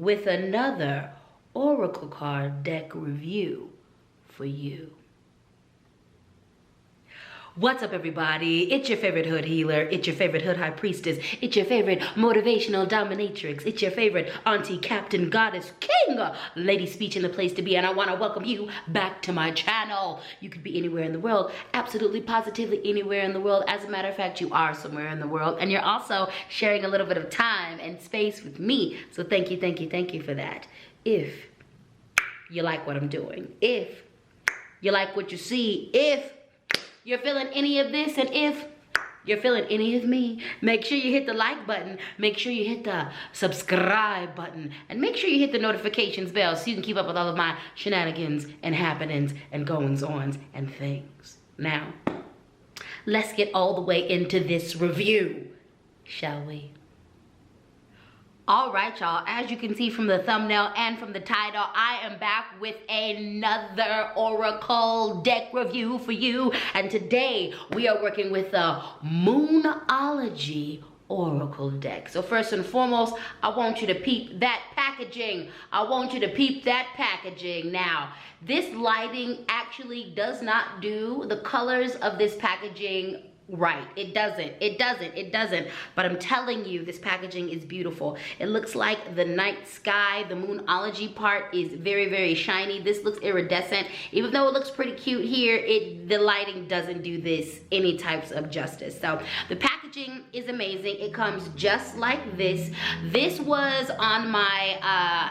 with another Oracle card deck review for you. What's up, everybody? It's your favorite hood healer. It's your favorite hood high priestess. It's your favorite motivational dominatrix. It's your favorite auntie, captain, goddess, king, LadySpeech in the place to be. And I want to welcome you back to my channel. You could be anywhere in the world, absolutely positively anywhere in the world. As a matter of fact, you are somewhere in the world, and you're also sharing a little bit of time and space with me. So thank you, thank you, thank you for that. If you like what I'm doing, if you like what you see, if you're feeling any of this, and if you're feeling any of me, make sure you hit the like button, make sure you hit the subscribe button, and make sure you hit the notifications bell so you can keep up with all of my shenanigans and happenings and goings-ons and things. Now, let's get all the way into this review, shall we? All right, y'all, as you can see from the thumbnail and from the title, I am back with another Oracle deck review for you. And today we are working with the Moonology Oracle deck. So first and foremost, I want you to peep that packaging. I want you to peep that packaging. Now, this lighting actually does not do the colors of this packaging right. It doesn't. But I'm telling you, this packaging is beautiful. It looks like the night sky. The Moonology part is very, very shiny. This looks iridescent. Even though it looks pretty cute here, the lighting doesn't do this any types of justice. So the packaging is amazing. It comes just like this. This was on my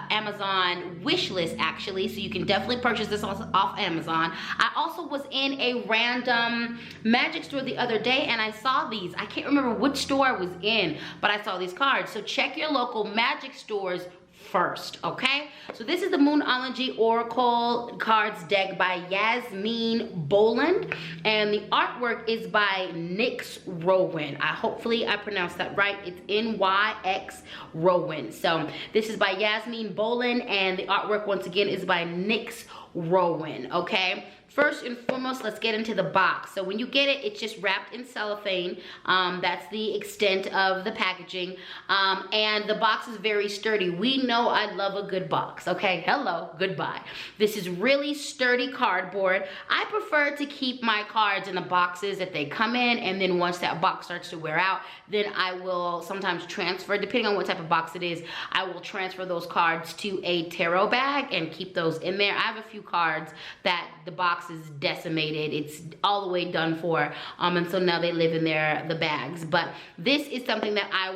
Amazon wish list, actually, so you can definitely purchase this off Amazon. I also was in a random magic store the other day, and I saw these. I can't remember which store I was in, but I saw these cards. So check your local magic stores first, okay? So this is the Moonology Oracle cards deck by Yasmin Boland, and the artwork is by Nyx Rowan. Hopefully I pronounced that right. It's Nyx Rowan. So this is by Yasmin Boland, and the artwork once again is by Nyx Rowan, okay? First and foremost, let's get into the box. So when you get it, it's just wrapped in cellophane. That's the extent of the packaging. And the box is very sturdy. We know I love a good box, okay? Hello, goodbye. This is really sturdy cardboard. I prefer to keep my cards in the boxes that they come in, and then once that box starts to wear out, then I will sometimes transfer, depending on what type of box it is, I will transfer those cards to a tarot bag and keep those in there. I have a few cards that the box is decimated. It's all the way done for, and so now they live in the bags. But this is something that I'll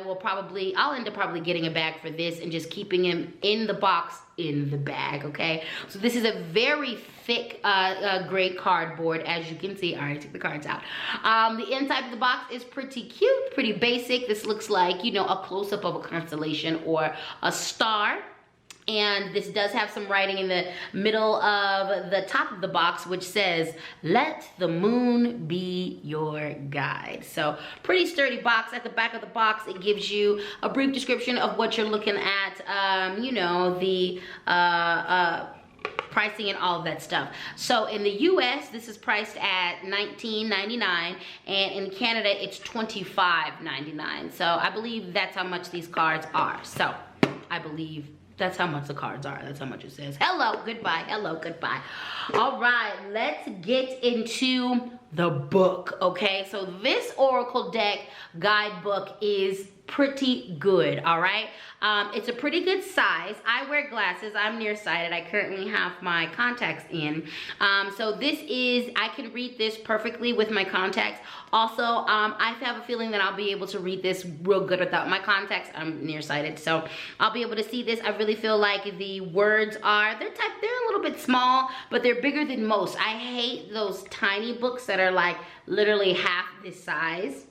end up probably getting a bag for this and just keeping him in the box in the bag, okay? So this is a very thick gray cardboard, as you can see. I already took the cards out. The inside of the box is pretty cute, pretty basic. This looks like, you know, a close-up of a constellation or a star. And this does have some writing in the middle of the top of the box, which says, "Let the moon be your guide." So pretty sturdy box. At the back of the box, it gives you a brief description of what you're looking at, you know, the pricing and all of that stuff. So in the US, this is priced at $19.99, and in Canada, it's $25.99. So I believe that's how much these cards are. So I believe that's how much the cards are. That's how much it says. Hello, goodbye. Hello, goodbye. All right, let's get into the book, okay? So this Oracle deck guidebook is pretty good, all right? It's a pretty good size. I wear glasses. I'm nearsighted. I currently have my contacts in. So this is, I can read this perfectly with my contacts. Also, I have a feeling that I'll be able to read this real good without my contacts. I'm nearsighted, so I'll be able to see this. I really feel like the words they're a little bit small, but they're bigger than most. I hate those tiny books that are like literally half this size.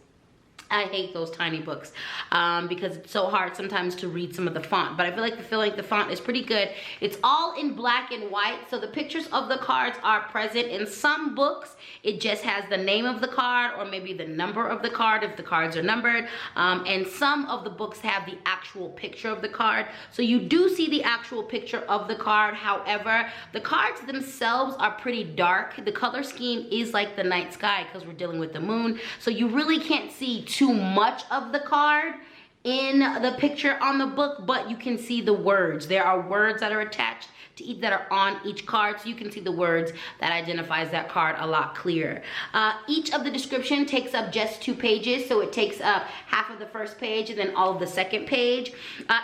I hate those tiny books because it's so hard sometimes to read some of the font, but I feel like the font is pretty good. It's all in black and white, so the pictures of the cards are present. In some books, it just has the name of the card or maybe the number of the card if the cards are numbered, and some of the books have the actual picture of the card, so you do see the actual picture of the card. However, the cards themselves are pretty dark. The color scheme is like the night sky because we're dealing with the moon, so you really can't see too much of the card in the picture on the book, but you can see the words. There are words that are attached to each, that are on each card, so you can see the words that identifies that card a lot clearer. Each of the description takes up just 2 pages, so it takes up half of the first page and then all of the second page.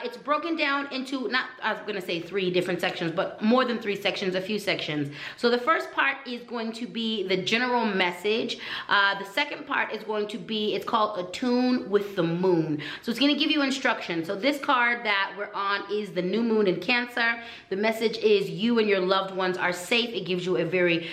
It's broken down into, not, I was gonna say 3 different sections, but more than 3 sections, a few sections. So the first part is going to be the general message. The second part is going to be, it's called Attune with the Moon. So it's gonna give you instructions. So this card that we're on is the new moon in Cancer. The message is you and your loved ones are safe. It gives you a very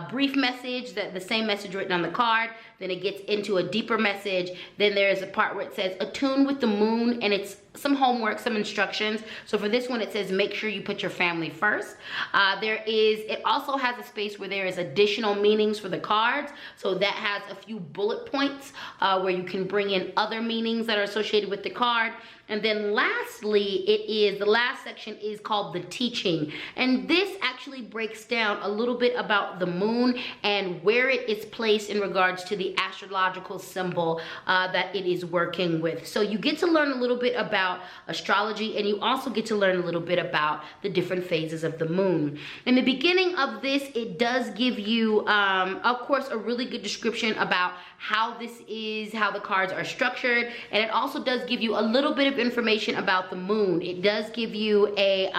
brief message, that the same message written on the card. Then it gets into a deeper message. Then there's a part where it says attune with the moon, and it's some homework, some instructions. So for this one, it says make sure you put your family first. It also has a space where there is additional meanings for the cards. So that has a few bullet points where you can bring in other meanings that are associated with the card. And then lastly, the last section is called the teaching. And this actually breaks down a little bit about the moon and where it is placed in regards to the astrological symbol that it is working with. So you get to learn a little bit about astrology, and you also get to learn a little bit about the different phases of the moon. In the beginning of this, it does give you, of course, a really good description about how this is, how the cards are structured, and it also does give you a little bit of information about the moon. It does give you a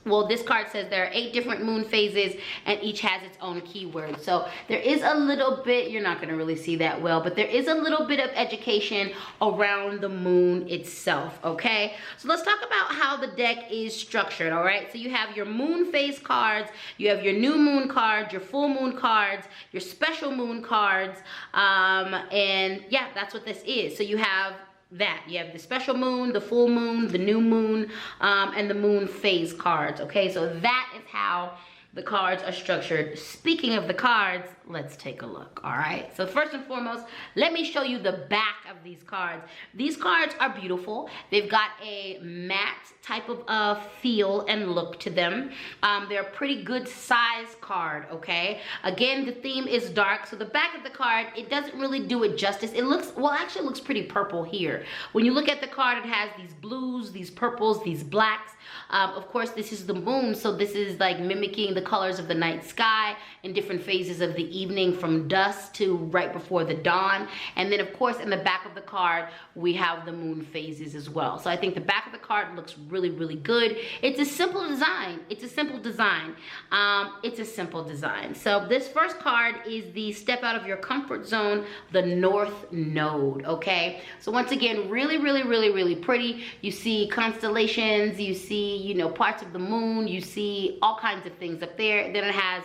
well, this card says there are 8 different moon phases, and each has its own keyword. So there is a little bit, you're not going to really see that well, but there is a little bit of education around the moon itself, okay? So let's talk about how the deck is structured, all right? So you have your moon phase cards, you have your new moon cards, your full moon cards, your special moon cards, and yeah, that's what this is. So you have that. You have the special moon, the full moon, the new moon, and the moon phase cards, okay? So that is how the cards are structured. Speaking of the cards, let's take a look, all right? So first and foremost, let me show you the back of these cards. These cards are beautiful. They've got a matte type of feel and look to them. They're a pretty good size card, okay? Again, the theme is dark, so the back of the card, it doesn't really do it justice. It looks, well, actually it looks pretty purple here. When you look at the card, it has these blues, these purples, these blacks. Of course, this is the moon, so this is like mimicking the colors of the night sky in different phases of the evening, from dusk to right before the dawn. And then, of course, in the back of the card, we have the moon phases as well. So I think the back of the card looks really, really good. It's a simple design. It's a simple design. It's a simple design. So this first card is the step out of your comfort zone, the North Node, okay? So once again, really, really, really, really pretty. You see constellations, you see, you know, parts of the moon, you see all kinds of things up there. Then it has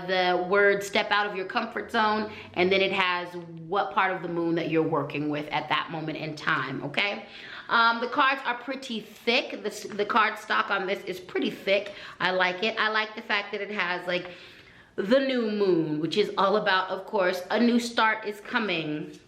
the word step out of your comfort zone, and then it has what part of the moon that you're working with at that moment in time, okay? The cards are pretty thick. The card stock on this is pretty thick. I like it. I like the fact that it has like the new moon, which is all about, of course, a new start is coming.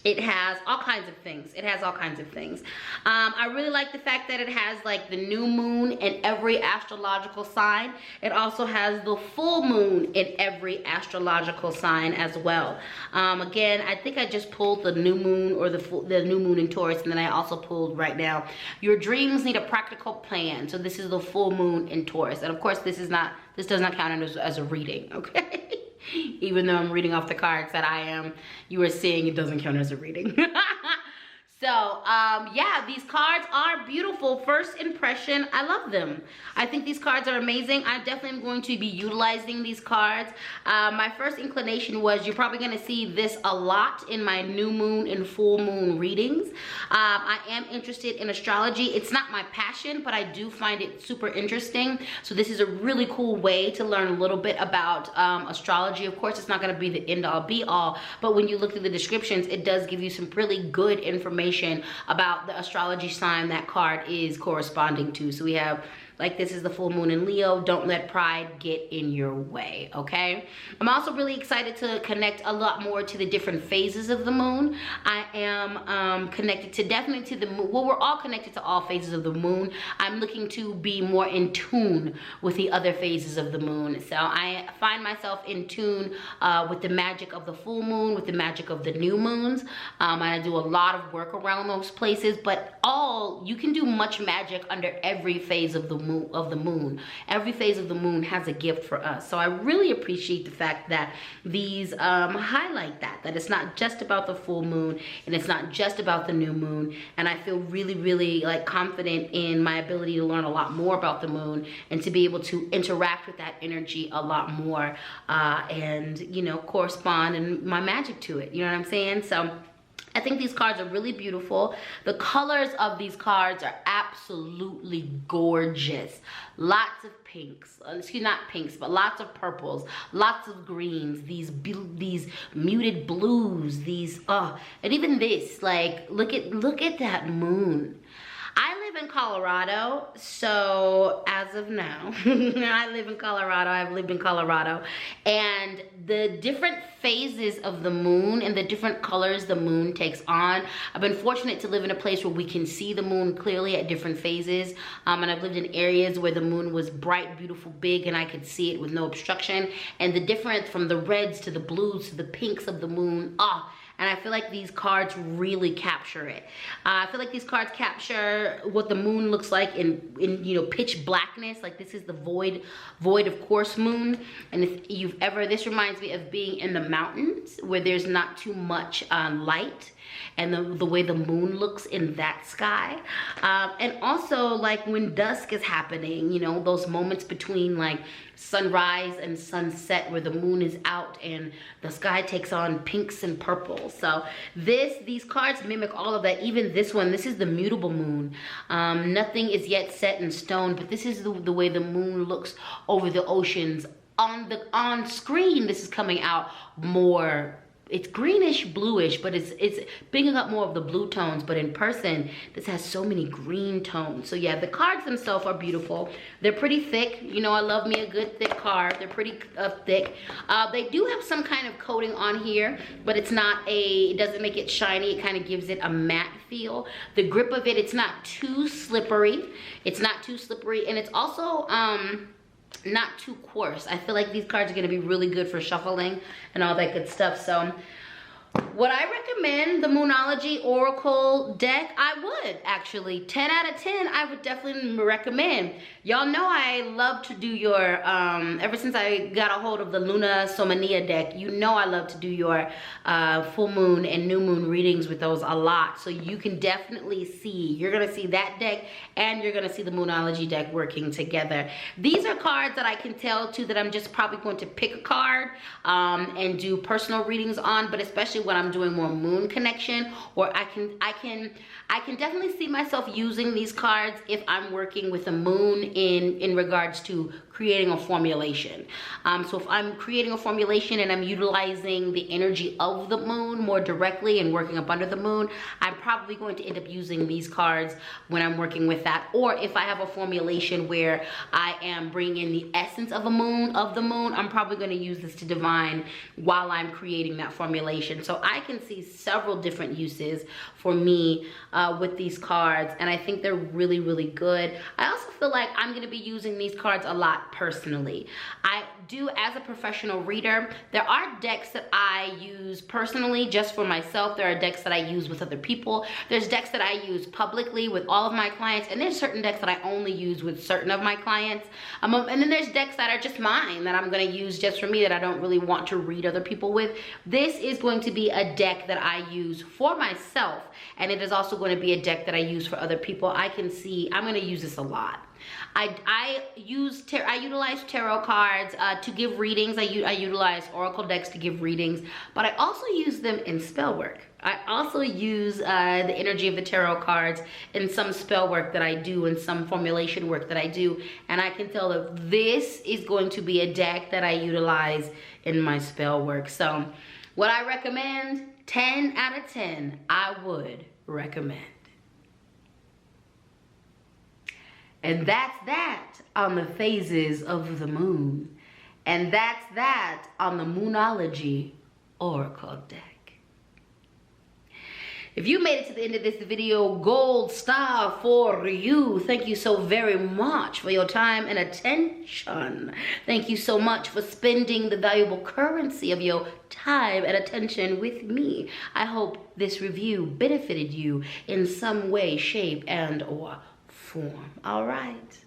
It has all kinds of things. It has all kinds of things. I really like the fact that it has like the new moon in every astrological sign. It also has the full moon in every astrological sign as well. Again, I think I just pulled the new moon, or the new moon in Taurus, and then I also pulled right now, your dreams need a practical plan. So this is the full moon in Taurus. And of course, this does not count as a reading, okay? Even though I'm reading off the cards that you are seeing, it doesn't count as a reading. So, yeah, these cards are beautiful. First impression, I love them. I think these cards are amazing. I definitely am going to be utilizing these cards. My first inclination was you're probably going to see this a lot in my new moon and full moon readings. I am interested in astrology. It's not my passion, but I do find it super interesting. So this is a really cool way to learn a little bit about astrology. Of course, it's not going to be the end-all be-all, but when you look through the descriptions, it does give you some really good information about the astrology sign that card is corresponding to. So we have, like, this is the full moon in Leo. Don't let pride get in your way, okay? I'm also really excited to connect a lot more to the different phases of the moon. I am connected to, definitely to the moon. Well, we're all connected to all phases of the moon. I'm looking to be more in tune with the other phases of the moon. So I find myself in tune with the magic of the full moon, with the magic of the new moons. I do a lot of work around those places, but you can do much magic under every phase of the moon. Every phase of the moon has a gift for us. So I really appreciate the fact that these highlight that it's not just about the full moon and it's not just about the new moon. And I feel really, really like confident in my ability to learn a lot more about the moon and to be able to interact with that energy a lot more and, you know, correspond and my magic to it. You know what I'm saying? So I think these cards are really beautiful. The colors of these cards are absolutely gorgeous. Lots of pinks, not pinks, but lots of purples, lots of greens, these muted blues, and even this, like, look at that moon. I live in Colorado, so as of now, I live in Colorado, I've lived in Colorado, and the different phases of the moon and the different colors the moon takes on. I've been fortunate to live in a place where we can see the moon clearly at different phases, and I've lived in areas where the moon was bright, beautiful, big, and I could see it with no obstruction, and the difference from the reds to the blues to the pinks of the moon, and I feel like these cards really capture it. I feel like these cards capture what the moon looks like in you know, pitch blackness. Like this is the void of course moon. And if you've ever, this reminds me of being in the mountains where there's not too much light, and the way the moon looks in that sky. And also like when dusk is happening, you know, those moments between like sunrise and sunset where the moon is out and the sky takes on pinks and purples. So these cards mimic all of that. Even this one, this is the mutable moon. Nothing is yet set in stone, but this is the way the moon looks over the oceans. On screen, this is coming out more, it's greenish bluish, but it's bringing up more of the blue tones, but in person this has so many green tones. So yeah, the cards themselves are beautiful. They're pretty thick. You know, I love me a good thick card. They're pretty thick. They do have some kind of coating on here, but it doesn't make it shiny. It kind of gives it a matte feel. The grip of it, it's not too slippery. It's not too slippery, and it's also not too coarse. I feel like these cards are going to be really good for shuffling and all that good stuff. So would I recommend the Moonology Oracle deck? I would, actually. 10 out of 10, I would definitely recommend. Y'all know I love to do your, ever since I got a hold of the Luna Somania deck, you know I love to do your full moon and new moon readings with those a lot. So you can definitely see, you're going to see that deck and you're going to see the Moonology deck working together. These are cards that I can tell too that I'm just probably going to pick a card and do personal readings on, but especially when I'm doing more moon connection, or I can definitely see myself using these cards if I'm working with a moon in regards to creating a formulation. So if I'm creating a formulation and I'm utilizing the energy of the moon more directly and working up under the moon, I'm probably going to end up using these cards when I'm working with that. Or if I have a formulation where I am bringing in the essence of the moon, I'm probably going to use this to divine while I'm creating that formulation. So I can see several different uses for me with these cards, and I think they're really, really good. I also feel like I'm going to be using these cards a lot personally. I do, as a professional reader, there are decks that I use personally just for myself. There are decks that I use with other people. There's decks that I use publicly with all of my clients, and there's certain decks that I only use with certain of my clients. And then there's decks that are just mine that I'm going to use just for me, that I don't really want to read other people with. This is going to be a deck that I use for myself, and it is also going to be a deck that I use for other people. I can see I'm going to use this a lot. I utilize tarot cards to give readings. I utilize oracle decks to give readings, but I also use them in spell work. I also use the energy of the tarot cards in some spell work that I do and some formulation work that I do, and I can tell that this is going to be a deck that I utilize in my spell work. So would I recommend? 10 out of 10, I would recommend. And that's that on the phases of the moon. And that's that on the Moonology Oracle deck. If you made it to the end of this video, gold star for you. Thank you so very much for your time and attention. Thank you so much for spending the valuable currency of your time and attention with me. I hope this review benefited you in some way, shape, and or form. All right.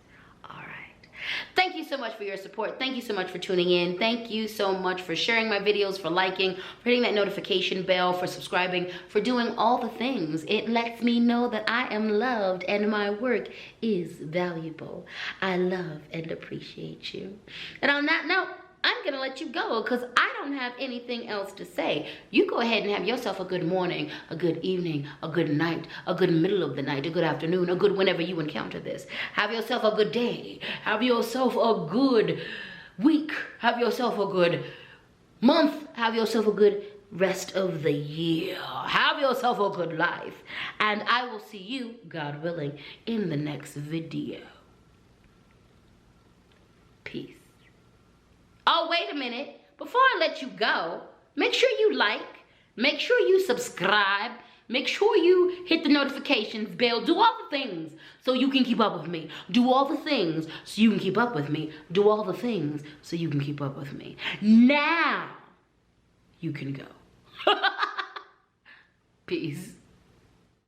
Thank you so much for your support. Thank you so much for tuning in. Thank you so much for sharing my videos, for liking, for hitting that notification bell, for subscribing, for doing all the things. It lets me know that I am loved and my work is valuable. I love and appreciate you. And on that note, I'm gonna let you go because I don't have anything else to say. You go ahead and have yourself a good morning, a good evening, a good night, a good middle of the night, a good afternoon, a good whenever you encounter this. Have yourself a good day. Have yourself a good week. Have yourself a good month. Have yourself a good rest of the year. Have yourself a good life. And I will see you, God willing, in the next video. Peace. Oh, wait a minute. Before I let you go, make sure you like, make sure you subscribe, make sure you hit the notifications bell, do all the things so you can keep up with me. Do all the things so you can keep up with me. Do all the things so you can keep up with me. Now, you can go. Peace.